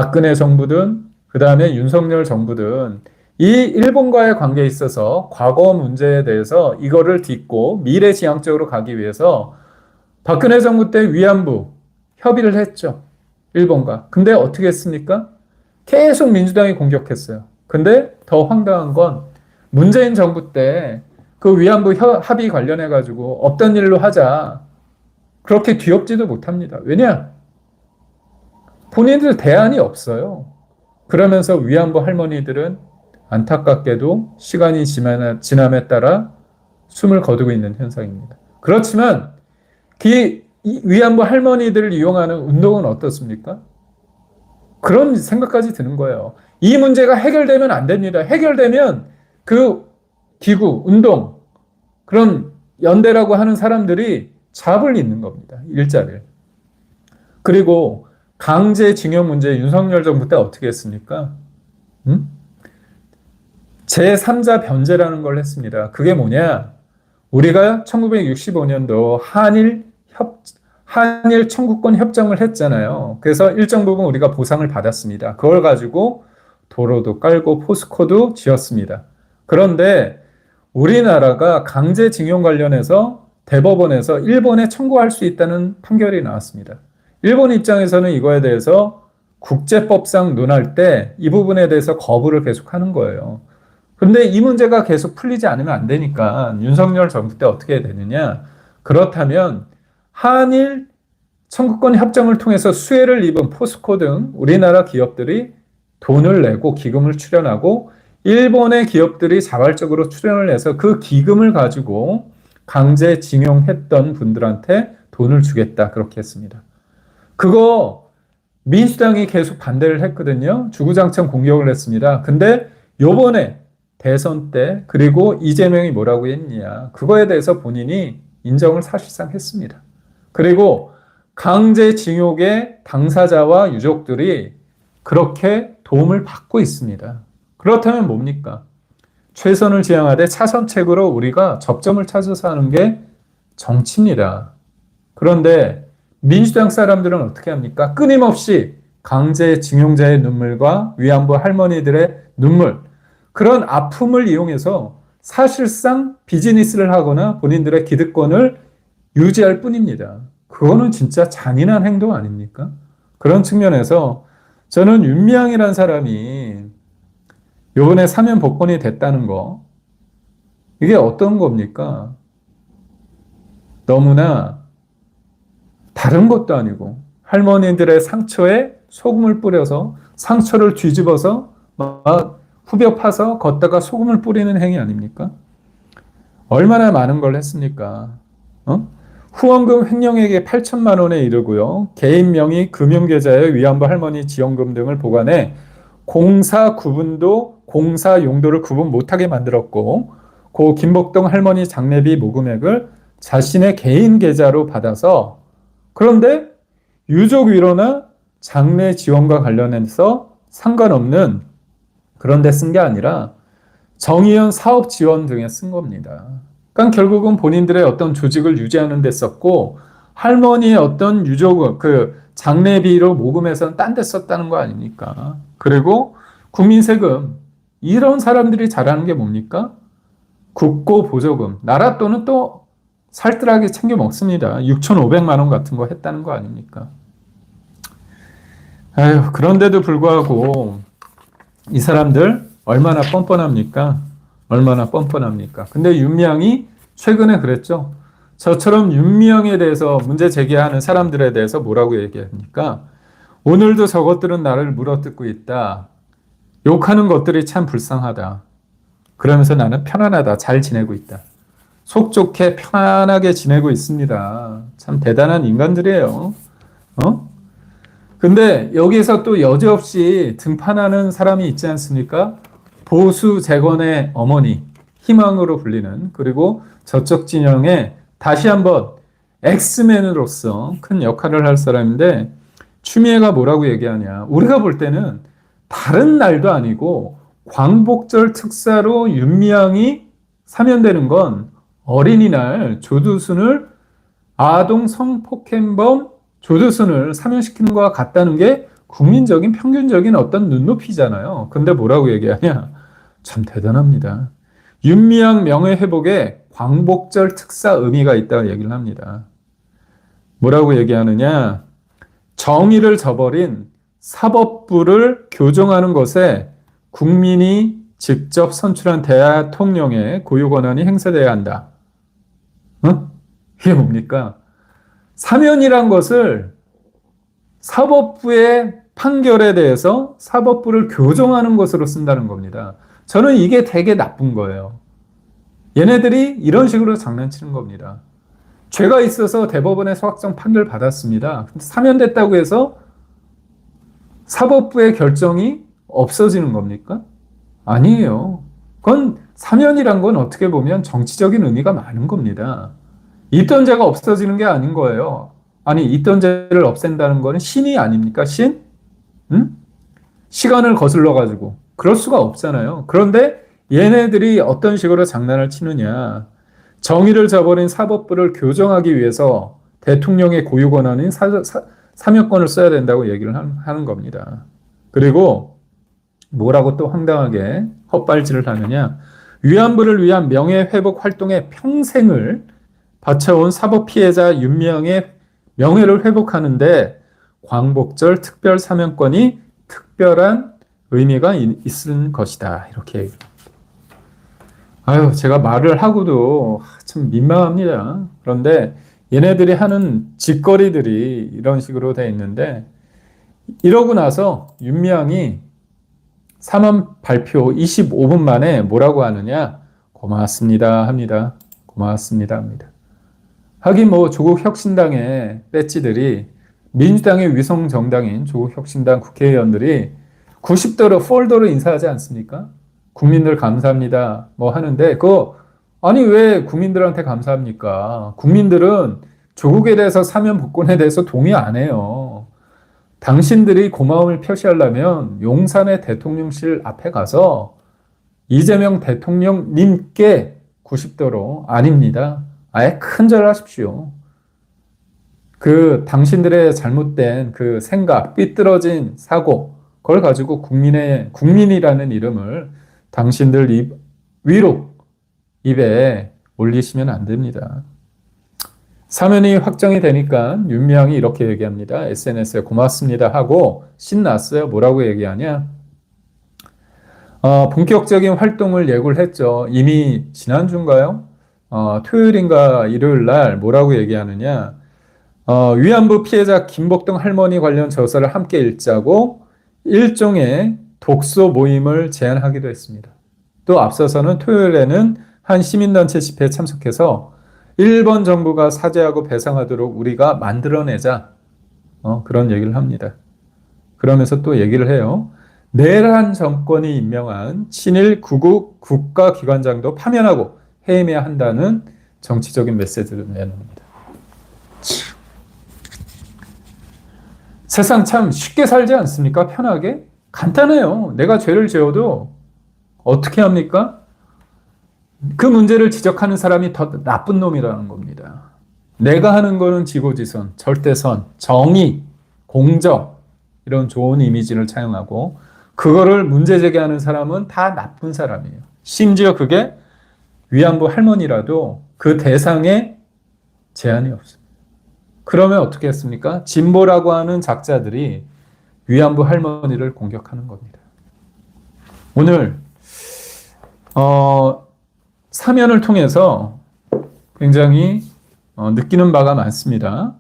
박근혜 정부든 그 다음에 윤석열 정부든 이 일본과의 관계에 있어서 과거 문제에 대해서 이거를 딛고 미래지향적으로 가기 위해서 박근혜 정부 때 위안부 협의를 했죠. 일본과. 근데 어떻게 했습니까? 계속 민주당이 공격했어요. 근데 더 황당한 건 문재인 정부 때 그 위안부 합의 관련해 가지고 없던 일로 하자. 그렇게 뒤엎지도 못합니다. 왜냐? 본인들 대안이 없어요. 그러면서 위안부 할머니들은 안타깝게도 시간이 지남에 따라 숨을 거두고 있는 현상입니다. 그렇지만 그 위안부 할머니들을 이용하는 운동은 어떻습니까? 그런 생각까지 드는 거예요. 이 문제가 해결되면 안 됩니다. 해결되면 그 기구, 운동, 그런 연대라고 하는 사람들이 잡을 잇는 겁니다. 일자를. 그리고 강제징용 문제 윤석열 정부 때 어떻게 했습니까? 제3자 변제라는 걸 했습니다. 그게 뭐냐? 우리가 1965년도 한일 청구권 협정을 했잖아요. 그래서 일정 부분 우리가 보상을 받았습니다. 그걸 가지고 도로도 깔고 포스코도 지었습니다. 그런데 우리나라가 강제징용 관련해서 대법원에서 일본에 청구할 수 있다는 판결이 나왔습니다. 일본 입장에서는 이거에 대해서 국제법상 논할 때 이 부분에 대해서 거부를 계속하는 거예요. 그런데 이 문제가 계속 풀리지 않으면 안 되니까 윤석열 정부 때 어떻게 해야 되느냐? 그렇다면 한일 청구권 협정을 통해서 수혜를 입은 포스코 등 우리나라 기업들이 돈을 내고 기금을 출연하고 일본의 기업들이 자발적으로 출연을 해서 그 기금을 가지고 강제징용했던 분들한테 돈을 주겠다. 그렇게 했습니다. 그거 민주당이 계속 반대를 했거든요. 주구장창 공격을 했습니다. 근데 요번에 대선 때 그리고 이재명이 뭐라고 했냐. 그거에 대해서 본인이 인정을 사실상 했습니다. 그리고 강제징용의 당사자와 유족들이 그렇게 도움을 받고 있습니다. 그렇다면 뭡니까? 최선을 지향하되 차선책으로 우리가 접점을 찾아서 하는 게 정치입니다. 그런데 민주당 사람들은 어떻게 합니까? 끊임없이 강제징용자의 눈물과 위안부 할머니들의 눈물, 그런 아픔을 이용해서 사실상 비즈니스를 하거나 본인들의 기득권을 유지할 뿐입니다. 그거는 진짜 잔인한 행동 아닙니까? 그런 측면에서 저는 윤미향이라는 사람이 요번에 사면 복권이 됐다는 거, 이게 어떤 겁니까? 너무나 다른 것도 아니고 할머니들의 상처에 소금을 뿌려서 상처를 뒤집어서 막 후벼 파서 걷다가 소금을 뿌리는 행위 아닙니까? 얼마나 많은 걸 했습니까? 후원금 횡령액이 8천만 원에 이르고요. 개인 명의 금융계좌에 위안부 할머니 지원금 등을 보관해 공사 구분도 공사 용도를 구분 못하게 만들었고 고 김복동 할머니 장례비 모금액을 자신의 개인 계좌로 받아서 그런데 유족 위로나 장례 지원과 관련해서 상관없는 그런 데 쓴 게 아니라 정의연 사업 지원 등에 쓴 겁니다. 그러니까 결국은 본인들의 어떤 조직을 유지하는 데 썼고 할머니의 어떤 유족 그 장례비로 모금해서는 딴 데 썼다는 거 아닙니까? 그리고 국민 세금 이런 사람들이 잘하는 게 뭡니까? 국고 보조금 나라 돈은 또 살뜰하게 챙겨 먹습니다. 6,500만 원 같은 거 했다는 거 아닙니까? 아유, 그런데도 불구하고 이 사람들 얼마나 뻔뻔합니까? 얼마나 뻔뻔합니까? 근데 윤미향이 최근에 그랬죠. 저처럼 윤미향에 대해서 문제 제기하는 사람들에 대해서 뭐라고 얘기합니까? 오늘도 저것들은 나를 물어뜯고 있다. 욕하는 것들이 참 불쌍하다. 그러면서 나는 편안하다. 잘 지내고 있다. 속 좋게 편안하게 지내고 있습니다. 참 대단한 인간들이에요. 근데 여기서 또 여지없이 등판하는 사람이 있지 않습니까? 보수 재건의 어머니, 희망으로 불리는, 그리고 저쪽 진영에 다시 한번 엑스맨으로서 큰 역할을 할 사람인데, 추미애가 뭐라고 얘기하냐. 우리가 볼 때는 다른 날도 아니고 광복절 특사로 윤미향이 사면되는 건 어린이날 조두순을 아동 성폭행범 조두순을 사면시키는 것과 같다는 게 국민적인 평균적인 어떤 눈높이잖아요. 근데 뭐라고 얘기하냐? 참 대단합니다. 윤미향 명예회복에 광복절 특사 의미가 있다고 얘기를 합니다. 뭐라고 얘기하느냐? 정의를 저버린 사법부를 교정하는 것에 국민이 직접 선출한 대통령의 고유 권한이 행사돼야 한다. 이게 뭡니까? 사면이란 것을 사법부의 판결에 대해서 사법부를 교정하는 것으로 쓴다는 겁니다. 저는 이게 되게 나쁜 거예요. 얘네들이 이런 식으로 장난치는 겁니다. 죄가 있어서 대법원에서 확정 판결 받았습니다. 사면됐다고 해서 사법부의 결정이 없어지는 겁니까? 아니에요. 그건 사면이란 건 어떻게 보면 정치적인 의미가 많은 겁니다. 있던 죄가 없어지는 게 아닌 거예요. 아니, 있던 죄를 없앤다는 거는 신이 아닙니까? 신? 응? 시간을 거슬러 가지고 그럴 수가 없잖아요. 그런데 얘네들이 어떤 식으로 장난을 치느냐. 정의를 저버린 사법부를 교정하기 위해서 대통령의 고유 권한인 사면권을 써야 된다고 얘기를 하는 겁니다. 그리고 뭐라고 또 황당하게 헛발질을 하느냐. 위안부를 위한 명예회복 활동에 평생을 바쳐온 사법 피해자 윤미향의 명예를 회복하는데 광복절 특별 사면권이 특별한 의미가 있을 것이다. 이렇게 얘기합니다. 아유, 제가 말을 하고도 참 민망합니다. 그런데 얘네들이 하는 짓거리들이 이런 식으로 돼 있는데 이러고 나서 윤미향이 사면 발표 25분 만에 뭐라고 하느냐? 고맙습니다 합니다. 고맙습니다 합니다. 하긴 뭐 조국 혁신당의 배지들이 민주당의 위성 정당인 조국 혁신당 국회의원들이 90도로 폴더로 인사하지 않습니까? 국민들 감사합니다 뭐 하는데 아니 왜 국민들한테 감사합니까? 국민들은 조국에 대해서 사면 복권에 대해서 동의 안 해요. 당신들이 고마움을 표시하려면 용산의 대통령실 앞에 가서 이재명 대통령님께 90도로 아닙니다. 아예 큰절하십시오. 당신들의 잘못된 그 생각, 삐뚤어진 사고, 그걸 가지고 국민이라는 이름을 당신들 위로 입에 올리시면 안 됩니다. 사면이 확정이 되니까 윤미향이 이렇게 얘기합니다. SNS에 고맙습니다 하고 신났어요. 뭐라고 얘기하냐? 본격적인 활동을 예고를 했죠. 이미 지난주인가요? 토요일인가 일요일 날 뭐라고 얘기하느냐? 위안부 피해자 김복동 할머니 관련 저서를 함께 읽자고 일종의 독서 모임을 제안하기도 했습니다. 또 앞서서는 토요일에는 한 시민단체 집회에 참석해서 일본 정부가 사죄하고 배상하도록 우리가 만들어내자. 그런 얘기를 합니다. 그러면서 또 얘기를 해요. 내란 정권이 임명한 친일 구국 국가기관장도 파면하고 해임해야 한다는 정치적인 메시지를 내놓습니다. 세상 참 쉽게 살지 않습니까? 편하게? 간단해요. 내가 죄를 지어도 어떻게 합니까? 그 문제를 지적하는 사람이 더 나쁜 놈이라는 겁니다. 내가 하는 거는 지고지선, 절대선, 정의, 공정 이런 좋은 이미지를 차용하고 그거를 문제 제기하는 사람은 다 나쁜 사람이에요. 심지어 그게 위안부 할머니라도 그 대상에 제한이 없습니다. 그러면 어떻게 했습니까? 진보라고 하는 작자들이 위안부 할머니를 공격하는 겁니다. 오늘 사면을 통해서 굉장히 느끼는 바가 많습니다.